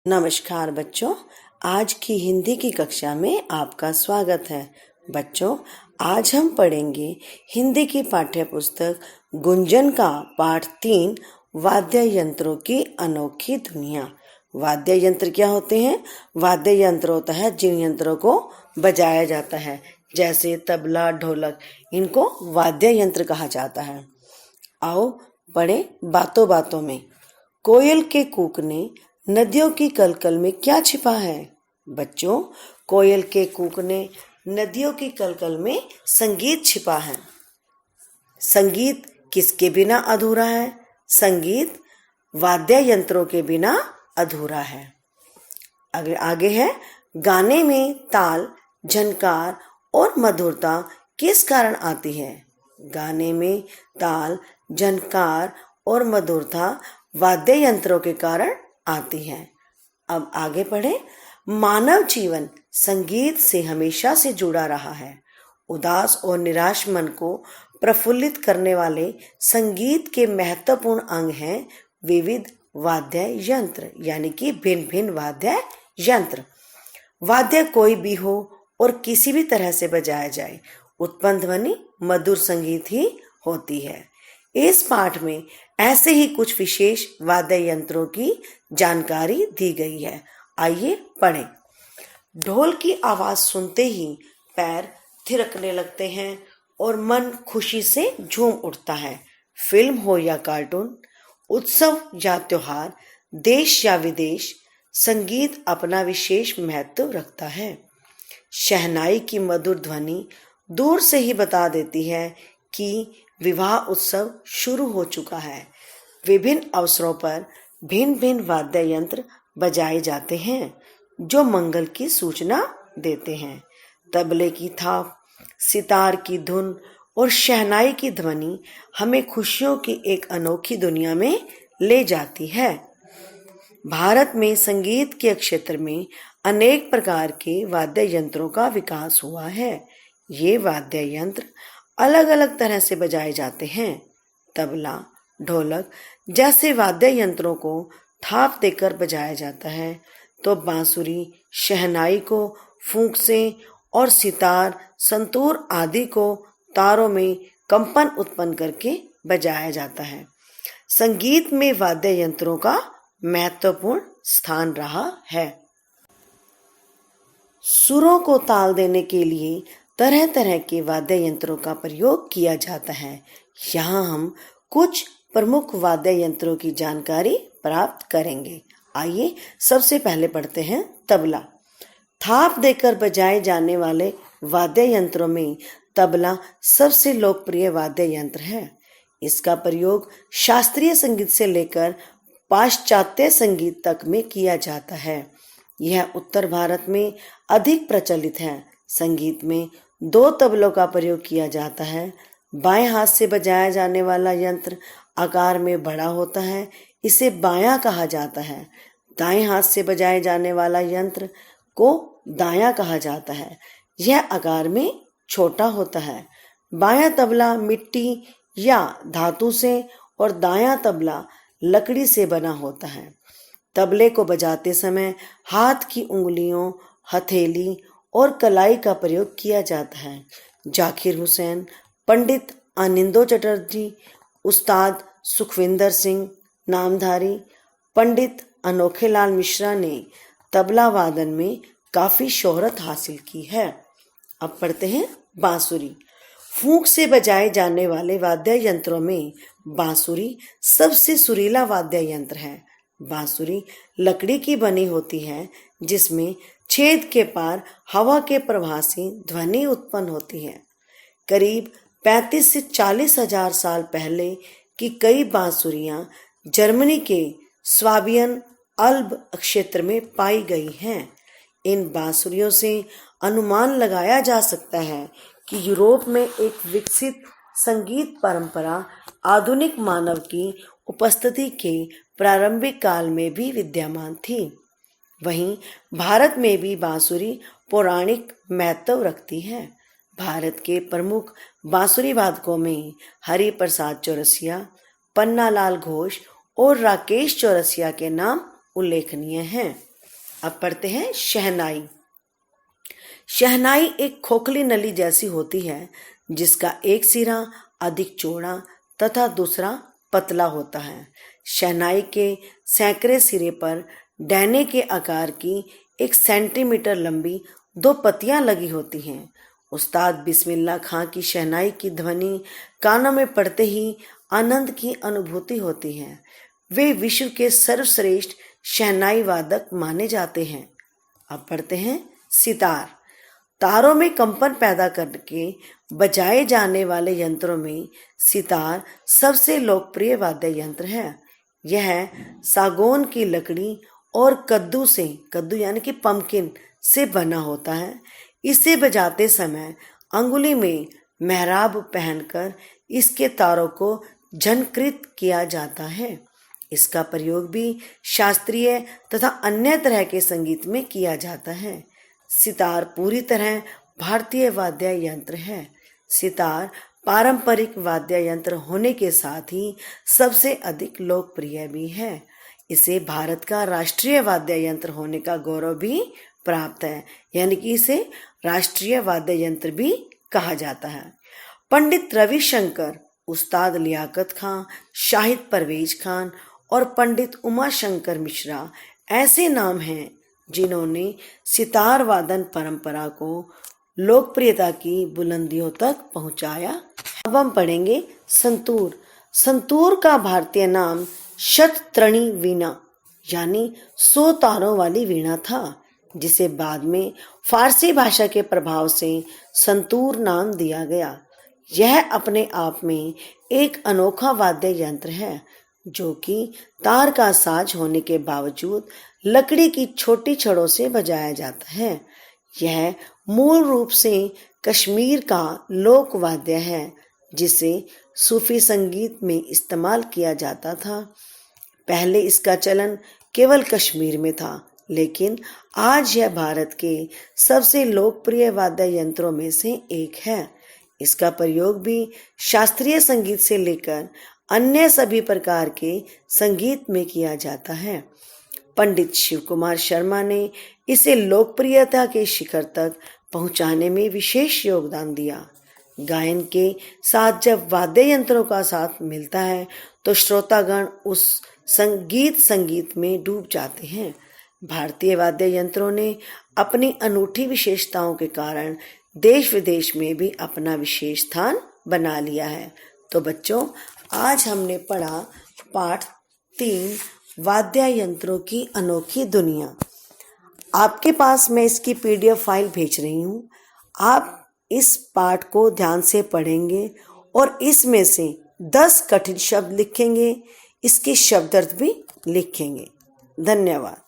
नमस्कार बच्चों, आज की हिंदी की कक्षा में आपका स्वागत है। बच्चों, आज हम पढ़ेंगे हिंदी की पाठ्य पुस्तक गुंजन का पाठ 3 वाद्य यंत्रों की अनोखी दुनिया। वाद्य यंत्र क्या होते हैं? वाद्य यंत्र होता है जिन यंत्रों को बजाया जाता है, जैसे तबला, ढोलक, इनको वाद्य यंत्र कहा जाता है। आओ पढ़े बातों बातों में। कोयल के कूकने नदियों की कलकल में क्या छिपा है? बच्चों, कोयल के कूकने नदियों की कलकल में संगीत छिपा है। संगीत किसके बिना अधूरा है? संगीत वाद्य यंत्रों के बिना अधूरा है। आगे है, गाने में ताल, झनकार और मधुरता किस कारण आती है? गाने में ताल, झनकार और मधुरता वाद्य यंत्रों के कारण आती है। अब आगे पढ़े। मानव जीवन संगीत से हमेशा से जुड़ा रहा है। उदास और निराश मन को प्रफुल्लित करने वाले संगीत के महत्वपूर्ण अंग हैं विविध वाद्य यंत्र, यानी कि भिन्न भिन्न वाद्य यंत्र। वाद्य कोई भी हो और किसी भी तरह से बजाया जाए, उत्पन्न ध्वनि मधुर संगीत ही होती है। इस पाठ में ऐसे ही कुछ विशेष वाद्य यंत्रों की जानकारी दी गई है। आइए पढ़ें। ढोल की आवाज सुनते ही पैर थिरकने लगते हैं और मन खुशी से झूम उठता है। फिल्म हो या कार्टून, उत्सव या त्योहार, देश या विदेश, संगीत अपना विशेष महत्व रखता है। शहनाई की मधुर ध्वनि दूर से ही बता देती है कि विवाह उत्सव शुरू हो चुका है। विभिन्न अवसरों पर भिन्न भिन्न वाद्य यंत्र बजाए जाते हैं जो मंगल की सूचना देते हैं। तबले की थाप, सितार की धुन और शहनाई की ध्वनि हमें खुशियों की एक अनोखी दुनिया में ले जाती है। भारत में संगीत के क्षेत्र में अनेक प्रकार के वाद्य यंत्रों का विकास हुआ है। ये वाद्य यंत्र अलग अलग तरह से बजाए जाते हैं। तबला, ढोलक जैसे वाद्य यंत्रों को थाप देकर बजाया जाता है, तो बांसुरी, शहनाई को फूंक से और सितार, संतूर आदि को तारों में कंपन उत्पन्न करके बजाया जाता है। संगीत में वाद्य यंत्रों का महत्वपूर्ण स्थान रहा है। सुरों को ताल देने के लिए तरह तरह के वाद्य यंत्रों का प्रयोग किया जाता है। यहाँ हम कुछ प्रमुख वाद्य यंत्रों की जानकारी प्राप्त करेंगे। आइए सबसे पहले पढ़ते हैं तबला। थाप देकर बजाए जाने वाले वाद्य यंत्रों में तबला सबसे लोकप्रिय वाद्य यंत्र है। इसका प्रयोग शास्त्रीय संगीत से लेकर पाश्चात्य संगीत तक में किया जाता है। यह उत्तर भारत में अधिक प्रचलित है। संगीत में 2 तबलों का प्रयोग किया जाता है। बाएं हाथ से बजाया जाने वाला यंत्र आकार में बड़ा होता है, इसे बायां कहा जाता है। दाएं हाथ से बजाए जाने वाला यंत्र को दायां कहा जाता है, यह आकार में छोटा होता है। बायां तबला मिट्टी या धातु से और दायां तबला लकड़ी से बना होता है। तबले को बजाते समय हाथ की उंगलियों, हथेली और कलाई का प्रयोग किया जाता है। जाकिर हुसैन, पंडित आनंदो चटर्जी, उस्ताद सुखविंदर सिंह नामधारी, पंडित अनोखेलाल मिश्रा ने तबला वादन में काफी शोहरत हासिल की है। अब पढ़ते हैं बांसुरी। फूंक से बजाए जाने वाले वाद्य यंत्रों में बांसुरी सबसे सुरीला वाद्य यंत्र है। बांसुरी लकड़ी की बनी होती है, जिसमें छेद के पार हवा के प्रवाह से ध्वनि उत्पन्न होती है। करीब 35 से 40 हजार साल पहले की कई बांसुरियां जर्मनी के स्वाबियन अल्ब क्षेत्र में पाई गई हैं। इन बांसुरियों से अनुमान लगाया जा सकता है कि यूरोप में एक विकसित संगीत परंपरा आधुनिक मानव की उपस्थिति के प्रारंभिक काल में भी विद्यमान थी। वहीं भारत में भी बांसुरी पौराणिक महत्व रखती है। भारत के प्रमुख बांसुरी वादकों में हरि प्रसाद चौरसिया, पन्नालाल घोष और राकेश चौरसिया के नाम उल्लेखनीय हैं। अब पढ़ते हैं शहनाई। शहनाई एक खोखली नली जैसी होती है जिसका एक सिरा अधिक चौड़ा तथा दूसरा पतला होता है। शहनाई के सैकड़े सिरे पर डैने के आकार की 1 सेंटीमीटर लंबी 2 पत्तियां लगी होती हैं। उस्ताद बिस्मिल्लाह खां की शहनाई की ध्वनि कानों में पड़ते ही आनंद की अनुभूति होती है। वे विश्व के सर्वश्रेष्ठ शहनाई वादक माने जाते हैं। अब पढ़ते हैं सितार। तारों में कंपन पैदा करके बजाए जाने वाले यंत्रों में सितार सबसे लोकप्रिय वाद्य यंत्र है। यह सागौन की लकड़ी और कद्दू यानी कि पम्पकिन से बना होता है। इसे बजाते समय अंगुली में मेहराब पहनकर इसके तारों को झनकृत किया जाता है। इसका प्रयोग भी शास्त्रीय तथा अन्य तरह के संगीत में किया जाता है। सितार पूरी तरह भारतीय वाद्य यंत्र है। सितार पारंपरिक वाद्य यंत्र होने के साथ ही सबसे अधिक लोकप्रिय भी है। इसे भारत का राष्ट्रीय वाद्य यंत्र होने का गौरव भी प्राप्त है, यानी कि इसे राष्ट्रीय वाद्य यंत्र भी कहा जाता है। पंडित रविशंकर, उस्ताद लियाकत खां, शाहिद परवेज खान और पंडित उमा शंकर मिश्रा ऐसे नाम हैं जिन्होंने सितार वादन परंपरा को लोकप्रियता की बुलंदियों तक पहुंचाया। अब हम पढ़ेंगे संतूर। संतूर का भारतीय नाम शतत्रणी वीणा यानी 100 तारों वाली वीणा था, जिसे बाद में फारसी भाषा के प्रभाव से संतूर नाम दिया गया। यह अपने आप में एक अनोखा वाद्य यंत्र है जो कि तार का साज होने के बावजूद लकड़ी की छोटी छड़ों से बजाया जाता है। यह मूल रूप से कश्मीर का लोक वाद्य है जिसे सूफी संगीत में इस्तेमाल किया जाता था। पहले इसका चलन केवल कश्मीर में था, लेकिन आज यह भारत के सबसे लोकप्रिय वाद्य यंत्रों में से एक है। इसका प्रयोग भी शास्त्रीय संगीत से लेकर अन्य सभी प्रकार के संगीत में किया जाता है। पंडित शिव कुमार शर्मा ने इसे लोकप्रियता के शिखर तक पहुंचाने में विशेष योगदान दिया। गायन के साथ जब वाद्य यंत्रों का साथ मिलता है तो श्रोतागण उस संगीत में डूब जाते हैं। भारतीय वाद्य यंत्रों ने अपनी अनूठी विशेषताओं के कारण देश विदेश में भी अपना विशेष स्थान बना लिया है। तो बच्चों, आज हमने पढ़ा पाठ 3 वाद्य यंत्रों की अनोखी दुनिया। आपके पास मैं इसकी PDF फाइल भेज रही हूँ। आप इस पाठ को ध्यान से पढ़ेंगे और इसमें से 10 कठिन शब्द लिखेंगे, इसके शब्दार्थ भी लिखेंगे। धन्यवाद।